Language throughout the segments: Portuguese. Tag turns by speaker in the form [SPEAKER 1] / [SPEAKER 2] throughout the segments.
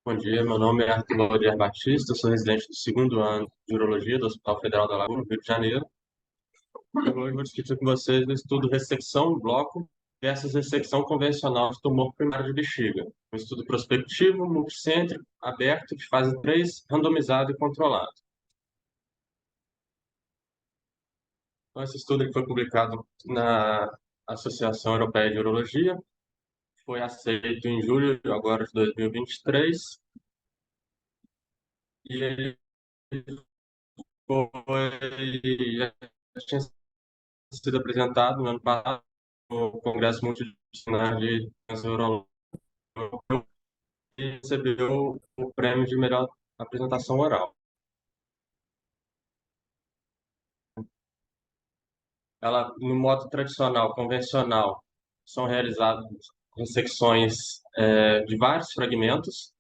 [SPEAKER 1] Bom dia, meu nome é Arthur Laurier Batista, sou residente do segundo ano de Urologia do Hospital Federal da Lagoa, no Rio de Janeiro. Eu hoje vou discutir com vocês o estudo ressecção em bloco versus ressecção convencional de tumor primário de bexiga. Um estudo prospectivo, multicêntrico, aberto, de fase 3, randomizado e controlado. Então, esse estudo ele foi publicado na Associação Europeia de Urologia, foi aceito em julho agora de 2023, e ele foi, já tinha sido apresentado no ano passado no Congresso Multidisciplinar de Câncer Urológico e recebeu o prêmio de melhor apresentação oral. Ela, no modo tradicional, convencional, são realizadas ressecções de vários fragmentos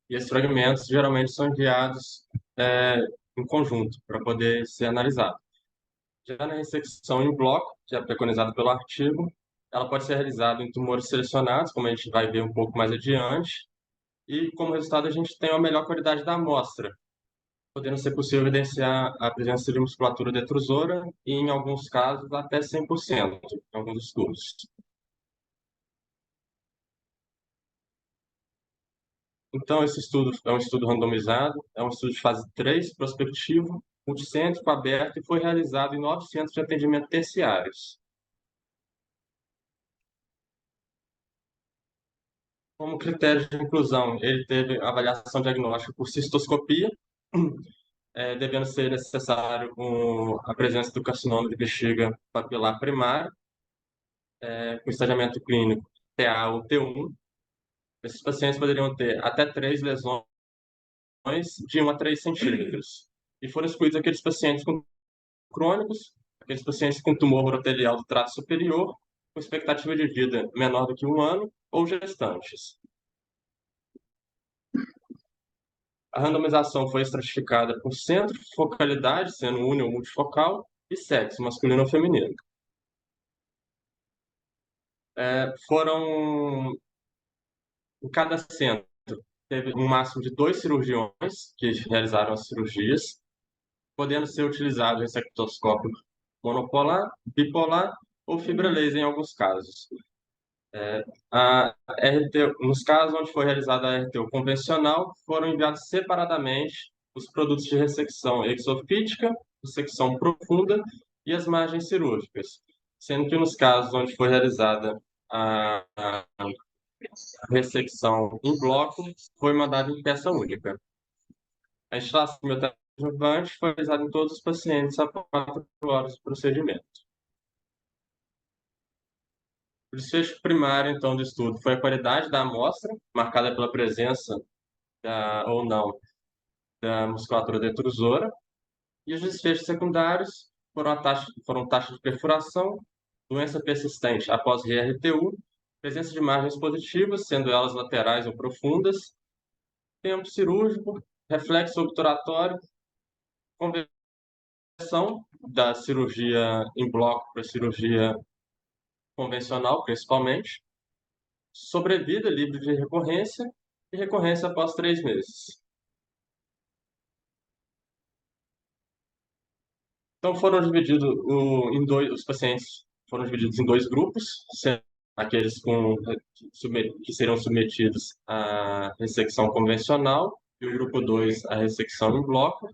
[SPEAKER 1] e esses fragmentos geralmente são enviados é, em conjunto para poder ser analisado. Já na ressecção em bloco, que é preconizada pelo artigo, ela pode ser realizada em tumores selecionados, como a gente vai ver um pouco mais adiante, e como resultado a gente tem uma melhor qualidade da amostra, podendo ser possível evidenciar a presença de musculatura detrusora e, em alguns casos, até 100%, em alguns estudos. Então, esse estudo é um estudo randomizado, é um estudo de fase 3, prospectivo, multicêntrico, aberto, e foi realizado em 9 centros de atendimento terciários. Como critério de inclusão, ele teve avaliação diagnóstica por cistoscopia, devendo ser necessário a presença do carcinoma de bexiga papilar primário, com estadiamento clínico TA ou T1. Esses pacientes poderiam ter até 3 lesões de 1 a 3 centímetros. E foram excluídos aqueles pacientes com crônicos, aqueles pacientes com tumor urotelial do trato superior, com expectativa de vida menor do que 1 ano, ou gestantes. A randomização foi estratificada por centro, focalidade, sendo uni ou multifocal, e sexo, masculino ou feminino. Em cada centro, teve um máximo de 2 cirurgiões que realizaram as cirurgias, podendo ser utilizado resectoscópio monopolar, bipolar ou fibra laser em alguns casos. A nos casos onde foi realizada a RTU convencional, foram enviados separadamente os produtos de ressecção exofítica, ressecção profunda e as margens cirúrgicas, sendo que nos casos onde foi realizada a ressecção em bloco, foi mandada em peça única. A instalação de adjuvante foi realizada em todos os pacientes após 4 horas do procedimento. O desfecho primário, então, do estudo foi a qualidade da amostra, marcada pela presença ou não da musculatura detrusora, e os desfechos secundários foram taxa de perfuração, doença persistente após RTU, presença de margens positivas, sendo elas laterais ou profundas, tempo cirúrgico, reflexo obturatório, conversão da cirurgia em bloco para cirurgia convencional, principalmente, sobrevida livre de recorrência e recorrência após 3 meses. Então, os pacientes foram divididos em 2 grupos, sendo aqueles que serão submetidos à ressecção convencional e o grupo 2 à ressecção em bloco,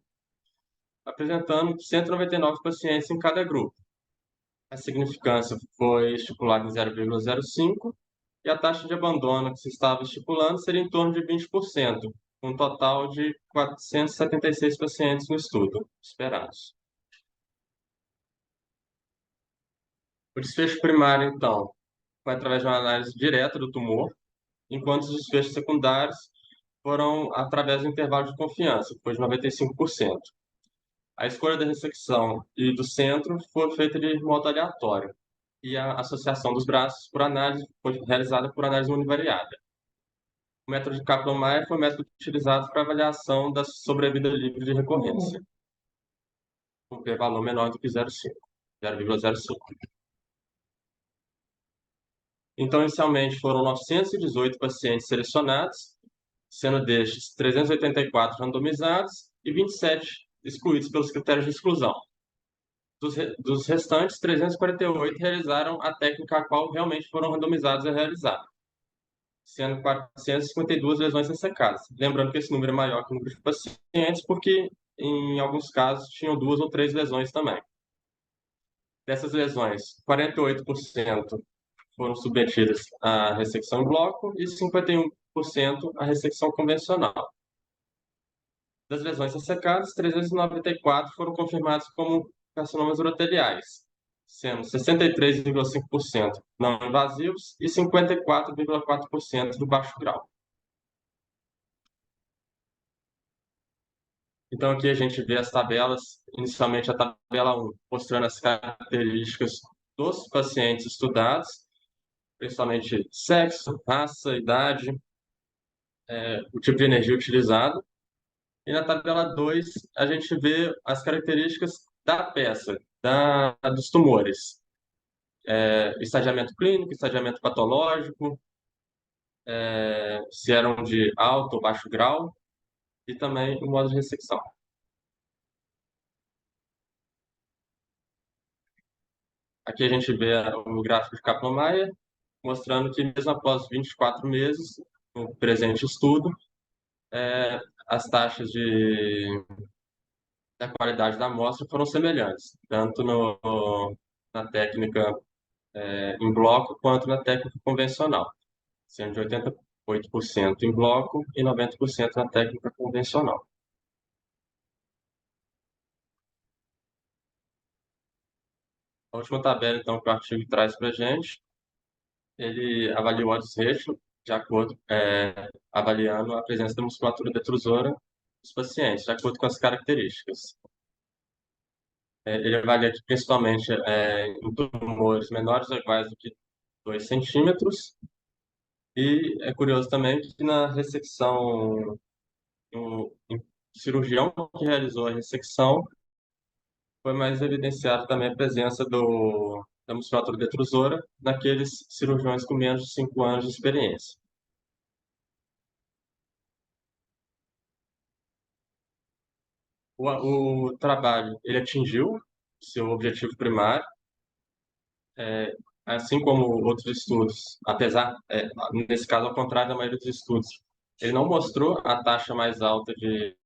[SPEAKER 1] apresentando 199 pacientes em cada grupo. A significância foi estipulada em 0,05 e a taxa de abandono que se estava estipulando seria em torno de 20%, um total de 476 pacientes no estudo esperados. O desfecho primário, então, foi através de uma análise direta do tumor, enquanto os desfechos secundários foram através do intervalo de confiança, que foi de 95%. A escolha da ressecção e do centro foi feita de modo aleatório, e a associação dos braços por análise foi realizada por análise univariada. O método de Kaplan-Meier foi o método utilizado para avaliação da sobrevida livre de recorrência, com p-valor menor do que 0,05. Então, inicialmente, foram 918 pacientes selecionados, sendo destes 384 randomizados e 27 excluídos pelos critérios de exclusão. Dos restantes, 348 realizaram a técnica a qual realmente foram randomizados a realizar, sendo 452 lesões ressecadas. Lembrando que esse número é maior que o número de pacientes, porque em alguns casos tinham 2 ou 3 lesões também. Dessas lesões, 48% foram submetidas à ressecção em bloco e 51% à ressecção convencional. Das lesões ressecadas, 394 foram confirmadas como carcinomas uroteliais, sendo 63,5% não invasivos e 54,4% do baixo grau. Então, aqui a gente vê as tabelas, inicialmente a tabela 1, mostrando as características dos pacientes estudados, principalmente sexo, raça, idade, o tipo de energia utilizado. E na tabela 2, a gente vê as características da peça, dos tumores. Estadiamento clínico, estadiamento patológico, se eram de alto ou baixo grau, e também o modo de ressecção. Aqui a gente vê o gráfico de Kaplan-Meier, mostrando que mesmo após 24 meses, no presente estudo, as taxas da qualidade da amostra foram semelhantes, tanto na técnica em bloco quanto na técnica convencional, sendo de 88% em bloco e 90% na técnica convencional. A última tabela, então, que o artigo traz para a gente, ele avalia o odds ratio de acordo, avaliando a presença da musculatura detrusora dos pacientes, de acordo com as características. Ele avalia aqui, principalmente em tumores menores ou iguais do que 2 centímetros, e é curioso também que na ressecção, o cirurgião que realizou a ressecção, foi mais evidenciado também a presença da musculatura detrusora naqueles cirurgiões com menos de 5 anos de experiência. O trabalho, ele atingiu seu objetivo primário, assim como outros estudos, apesar, nesse caso, ao contrário da maioria dos estudos, ele não mostrou a taxa mais alta de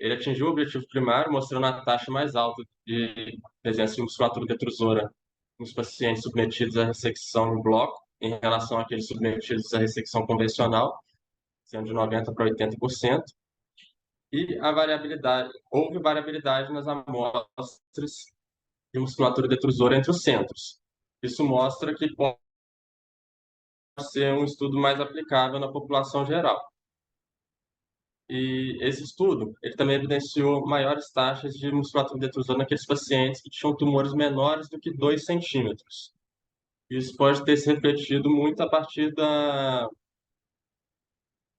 [SPEAKER 1] ele atingiu o objetivo primário, mostrando a taxa mais alta de presença de musculatura detrusora nos pacientes submetidos à ressecção em bloco, em relação àqueles submetidos à ressecção convencional, sendo de 90% para 80%. E a variabilidade, houve variabilidade nas amostras de musculatura detrusora entre os centros. Isso mostra que pode ser um estudo mais aplicável na população geral. E esse estudo, ele também evidenciou maiores taxas de musculatura detrusora naqueles pacientes que tinham tumores menores do que 2 centímetros. Isso pode ter se refletido muito a partir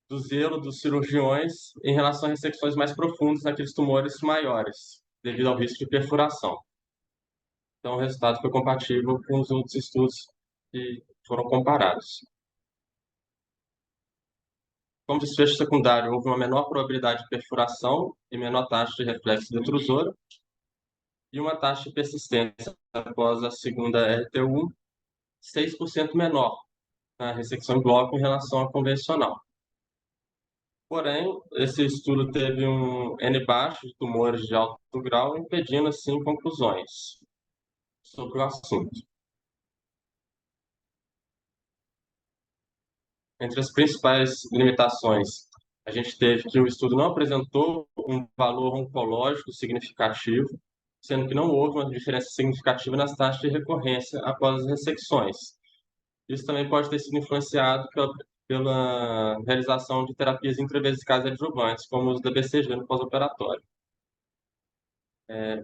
[SPEAKER 1] do zelo dos cirurgiões em relação a ressecções mais profundas naqueles tumores maiores, devido ao risco de perfuração. Então, o resultado foi compatível com os outros estudos que foram comparados. Como desfecho secundário, houve uma menor probabilidade de perfuração e menor taxa de reflexo detrusora, e uma taxa de persistência após a segunda RTU 6% menor na ressecção em bloco em relação à convencional. Porém, esse estudo teve um N baixo de tumores de alto grau, impedindo, assim, conclusões sobre o assunto. Entre as principais limitações, a gente teve que o estudo não apresentou um valor oncológico significativo, sendo que não houve uma diferença significativa nas taxas de recorrência após as ressecções. Isso também pode ter sido influenciado pela realização de terapias intravesicais adjuvantes, como os da BCG no pós-operatório.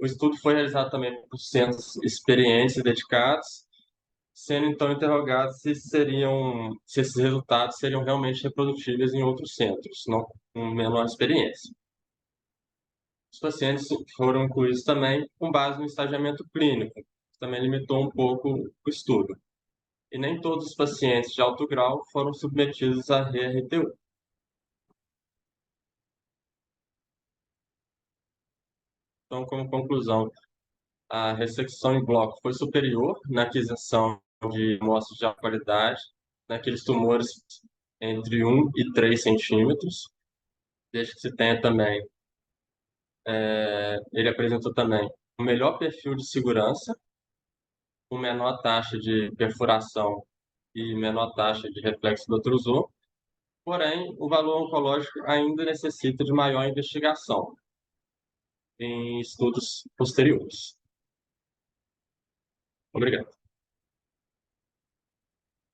[SPEAKER 1] O estudo foi realizado também por centros experientes e dedicados, sendo então interrogados se esses resultados seriam realmente reprodutíveis em outros centros, não com menor experiência. Os pacientes foram incluídos também com base no estagiamento clínico, que também limitou um pouco o estudo. e nem todos os pacientes de alto grau foram submetidos à RRTU. Então, como conclusão, a ressecção em bloco foi superior na aquisição de amostras de alta qualidade naqueles tumores entre 1 e 3 centímetros, desde que se tenha também, ele apresentou também um melhor perfil de segurança, com menor taxa de perfuração e menor taxa de reflexo do trusor, porém, o valor oncológico ainda necessita de maior investigação em estudos posteriores. Obrigado.